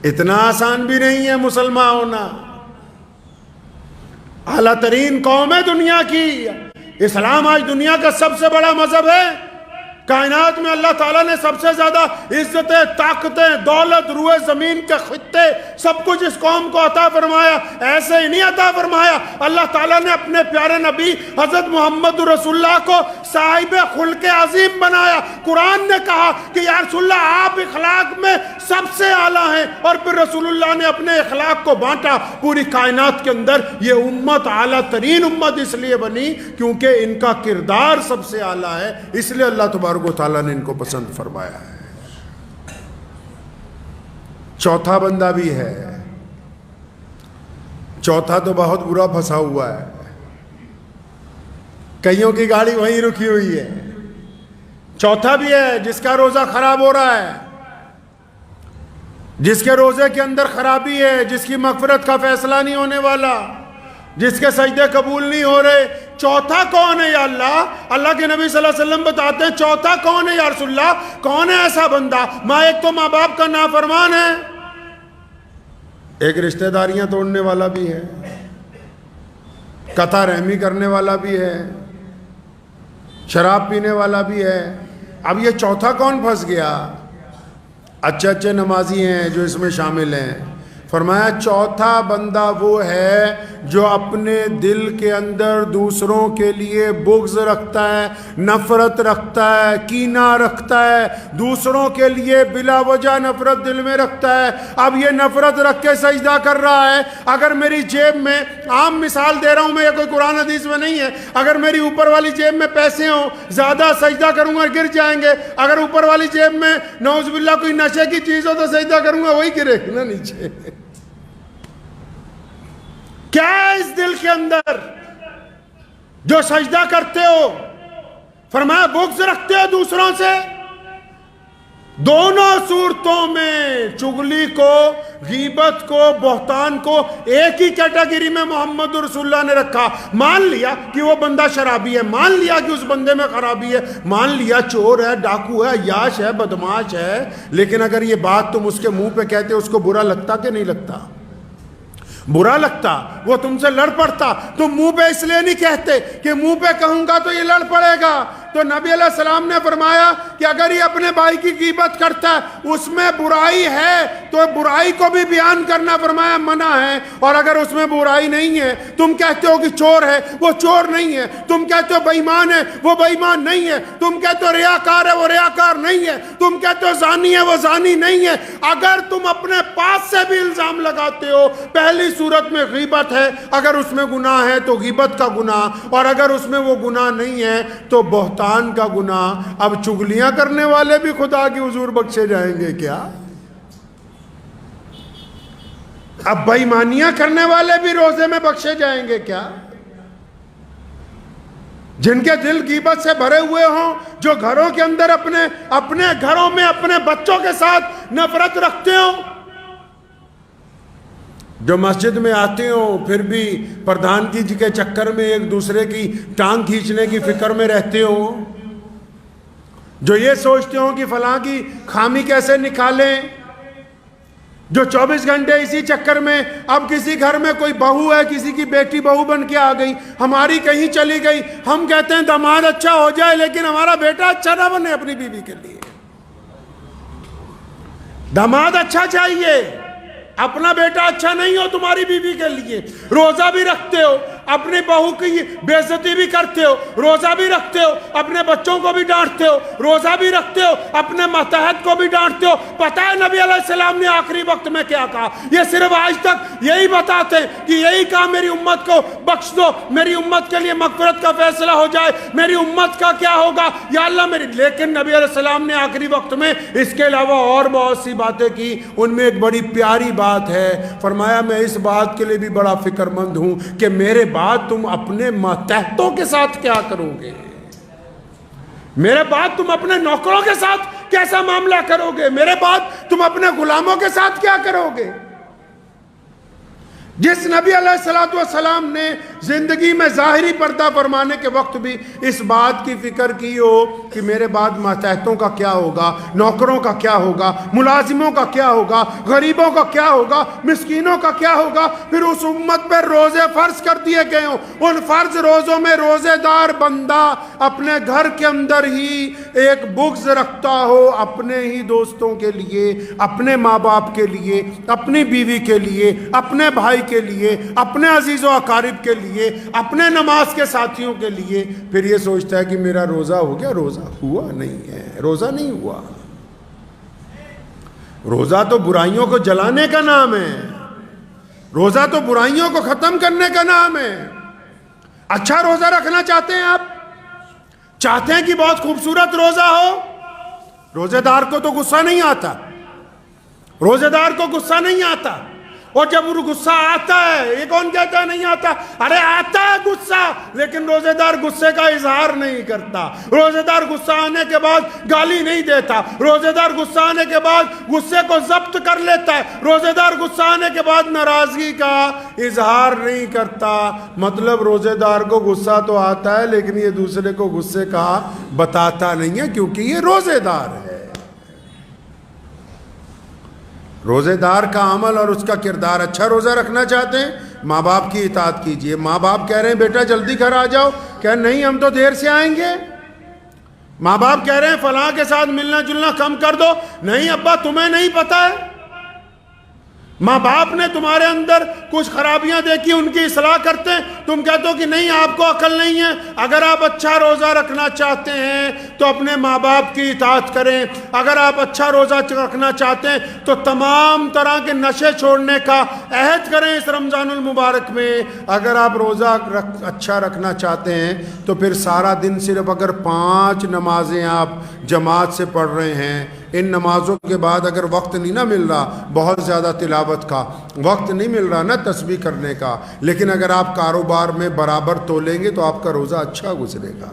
اتنا آسان بھی نہیں ہے مسلمان ہونا. اعلیٰ ترین قوم ہے دنیا کی. اسلام آج دنیا کا سب سے بڑا مذہب ہے. کائنات میں اللہ تعالیٰ نے سب سے زیادہ عزتیں، طاقتیں، دولت، روئے زمین کے خطے، سب کچھ اس قوم کو عطا فرمایا. ایسے ہی نہیں عطا فرمایا، اللہ تعالیٰ نے اپنے پیارے نبی حضرت محمد رسول اللہ کو صاحب خلق عظیم بنایا. قرآن نے کہا کہ یا رسول اللہ آپ اخلاق میں سب سے اعلیٰ ہیں، اور پھر رسول اللہ نے اپنے اخلاق کو بانٹا پوری کائنات کے اندر. یہ امت اعلیٰ ترین امت اس لیے بنی کیونکہ ان کا کردار سب سے اعلیٰ ہے، اس لیے اللہ تبارک و تعالیٰ نے ان کو پسند فرمایا ہے. چوتھا بندہ بھی ہے. چوتھا تو بہت برا پھنسا ہوا ہے. کئیوں کی گاڑی وہیں رکی ہوئی ہے. چوتھا بھی ہے جس کا روزہ خراب ہو رہا ہے، جس کے روزے کے اندر خرابی ہے، جس کی مغفرت کا فیصلہ نہیں ہونے والا، جس کے سجدے قبول نہیں ہو رہے. چوتھا کون ہے یا اللہ؟ اللہ کے نبی صلی اللہ علیہ وسلم بتاتے ہیں چوتھا کون ہے یا رسول اللہ؟ کون ہے ایسا بندہ؟ ایک تو ماں باپ کا نافرمان ہے، ایک رشتہ داریاں توڑنے والا بھی ہے، قطع رحمی کرنے والا بھی ہے، شراب پینے والا بھی ہے. اب یہ چوتھا کون پھنس گیا؟ اچھے نمازی ہیں جو اس میں شامل ہیں. فرمایا چوتھا بندہ وہ ہے جو اپنے دل کے اندر دوسروں کے لیے بغض رکھتا ہے، نفرت رکھتا ہے، کینہ رکھتا ہے، دوسروں کے لیے بلا وجہ نفرت دل میں رکھتا ہے. اب یہ نفرت رکھ کے سجدہ کر رہا ہے. اگر میری جیب میں، عام مثال دے رہا ہوں میں، یہ کوئی قرآن حدیث میں نہیں ہے، اگر میری اوپر والی جیب میں پیسے ہوں، زیادہ سجدہ کروں گا گر جائیں گے. اگر اوپر والی جیب میں نعوذ باللہ کوئی نشے کی چیز ہو تو سجدہ کروں گا وہی گرے نا نیچے. کیا ہے اس دل کے اندر جو سجدہ کرتے ہو؟ فرمایا بغض رکھتے ہو دوسروں سے. دونوں صورتوں میں چغلی کو، غیبت کو، بہتان کو ایک ہی کیٹیگری میں محمد رسول اللہ نے رکھا. مان لیا کہ وہ بندہ شرابی ہے، مان لیا کہ اس بندے میں خرابی ہے، مان لیا چور ہے، ڈاکو ہے، عیاش ہے، بدماش ہے، لیکن اگر یہ بات تم اس کے منہ پہ کہتے اس کو برا لگتا کہ نہیں لگتا؟ برا لگتا. وہ تم سے لڑ پڑتا. تم منہ پہ اس لیے نہیں کہتے کہ منہ پہ کہوں گا تو یہ لڑ پڑے گا. تو نبی علیہ السلام نے فرمایا کہ اگر یہ اپنے بھائی کی غیبت کرتا ہے، اس میں برائی ہے تو برائی کو بھی بیان کرنا فرمایا منع ہے. اور اگر اس میں برائی نہیں ہے، تم کہتے ہو کہ چور ہے، وہ چور نہیں ہے. تم کہتے ہو بے ایمان ہے، وہ بے ایمان نہیں ہے. تم کہتے ہو ریاکار ہے، وہ ریاکار نہیں ہے. تم کہتے ہو زانی ہے، وہ زانی نہیں ہے. اگر تم اپنے پاس سے بھی الزام لگاتے ہو، پہلی صورت میں غیبت ہے. اگر اس میں گناہ ہے تو غیبت کا گناہ، اور اگر اس میں وہ گناہ نہیں ہے تو بہتان کا گناہ. اب چغلیاں کرنے والے بھی خدا کی حضور بخشے جائیں گے کیا؟ اب بے ایمانیاں کرنے والے بھی روزے میں بخشے جائیں گے کیا؟ جن کے دل غیبت سے بھرے ہوئے ہوں، جو گھروں کے اندر اپنے گھروں میں اپنے بچوں کے ساتھ نفرت رکھتے ہوں، جو مسجد میں آتے ہوں پھر بھی پردھان کی جی کے چکر میں ایک دوسرے کی ٹانگ کھینچنے کی فکر میں رہتے ہوں، جو یہ سوچتے ہوں کہ فلاں کی خامی کیسے نکالیں، جو 24 گھنٹے اسی چکر میں. اب کسی گھر میں کوئی بہو ہے، کسی کی بیٹی بہو بن کے آ گئی، ہماری کہیں چلی گئی، ہم کہتے ہیں داماد اچھا ہو جائے لیکن ہمارا بیٹا اچھا نہ بنے اپنی بیوی کے لیے. داماد اچھا چاہیے، اپنا بیٹا اچھا نہیں ہو تمہاری بیوی کے لیے. روزہ بھی رکھتے ہو، اپنی بہو کی بے عزتی بھی کرتے ہو، روزہ بھی رکھتے ہو، اپنے بچوں کو بھی ڈانٹتے ہو، روزہ بھی رکھتے ہو، اپنے ماتحت کو بھی ڈانٹتے ہو. پتہ ہے نبی علیہ السلام نے آخری وقت میں کیا کہا؟ یہ صرف آج تک یہی بتاتے کہ یہی کہا میری امت کو بخش دو، میری امت کے لیے مغفرت کا فیصلہ ہو جائے، میری امت کا کیا ہوگا یا اللہ میری. لیکن نبی علیہ السلام نے آخری وقت میں اس کے علاوہ اور بہت سی باتیں کی. ان میں ایک بڑی پیاری بات ہے. فرمایا میں اس بات کے لیے بھی بڑا فکر مند ہوں کہ میرے بعد تم اپنے ماتحتوں کے ساتھ کیا کرو گے، میرے بعد تم اپنے نوکروں کے ساتھ کیسا معاملہ کرو گے، میرے بعد تم اپنے غلاموں کے ساتھ کیا کرو گے. جس نبی علیہ السلام نے زندگی میں ظاہری پردہ فرمانے کے وقت بھی اس بات کی فکر کی ہو کہ میرے بعد ماتحتوں کا کیا ہوگا، نوکروں کا کیا ہوگا، ملازموں کا کیا ہوگا، غریبوں کا کیا ہوگا، مسکینوں کا کیا ہوگا، پھر اس امت پہ روزے فرض کر دیے گئے ہوں، ان فرض روزوں میں روزے دار بندہ اپنے گھر کے اندر ہی ایک بغض رکھتا ہو اپنے ہی دوستوں کے لیے، اپنے ماں باپ کے لیے، اپنی بیوی کے لیے، اپنے بھائی کے لیے، اپنے عزیز و اقارب کے لیے، اپنے نماز کے ساتھیوں کے لیے، پھر یہ سوچتا ہے کہ میرا روزہ ہو گیا۔ روزہ ہوا نہیں ہے، روزہ نہیں ہوا۔ روزہ تو برائیوں کو جلانے کا نام ہے، روزہ تو برائیوں کو ختم کرنے کا نام ہے۔ اچھا روزہ رکھنا چاہتے ہیں آپ؟ چاہتے ہیں کہ بہت خوبصورت روزہ ہو؟ روزے دار کو تو غصہ نہیں آتا، روزے دار کو غصہ نہیں آتا، اور جب وہ غصہ آتا ہے، یہ کون کہتا ہے نہیں آتا؟ ارے آتا ہے غصہ، لیکن روزے دار غصے کا اظہار نہیں کرتا۔ روزے دار غصہ آنے کے بعد گالی نہیں دیتا، روزے دار غصہ آنے کے بعد غصے کو ضبط کر لیتا ہے، روزے دار غصہ آنے کے بعد ناراضگی کا اظہار نہیں کرتا۔ مطلب روزے دار کو غصہ تو آتا ہے لیکن یہ دوسرے کو غصے کا بتاتا نہیں ہے، کیونکہ یہ روزے دار ہے۔ روزے دار کا عمل اور اس کا کردار اچھا۔ روزہ رکھنا چاہتے ہیں، ماں باپ کی اطاعت کیجئے۔ ماں باپ کہہ رہے ہیں بیٹا جلدی گھر آ جاؤ، کہ نہیں ہم تو دیر سے آئیں گے۔ ماں باپ کہہ رہے ہیں فلاں کے ساتھ ملنا جلنا کم کر دو، نہیں ابا تمہیں نہیں پتہ ہے۔ ماں باپ نے تمہارے اندر کچھ خرابیاں دیکھی، ان کی اصلاح کرتے ہیں، تم کہتے ہو کہ نہیں آپ کو عقل نہیں ہے۔ اگر آپ اچھا روزہ رکھنا چاہتے ہیں تو اپنے ماں باپ کی اطاعت کریں، اگر آپ اچھا روزہ رکھنا چاہتے ہیں تو تمام طرح کے نشے چھوڑنے کا عہد کریں اس رمضان المبارک میں۔ اگر آپ روزہ اچھا رکھنا چاہتے ہیں تو پھر سارا دن صرف اگر 5 نمازیں آپ جماعت سے پڑھ رہے ہیں، ان نمازوں کے بعد اگر وقت نہیں نہ مل رہا بہت زیادہ تلاوت کا، وقت نہیں مل رہا نا تسبیح کرنے کا، لیکن اگر آپ کاروبار میں برابر تولیں گے تو آپ کا روزہ اچھا گزرے گا۔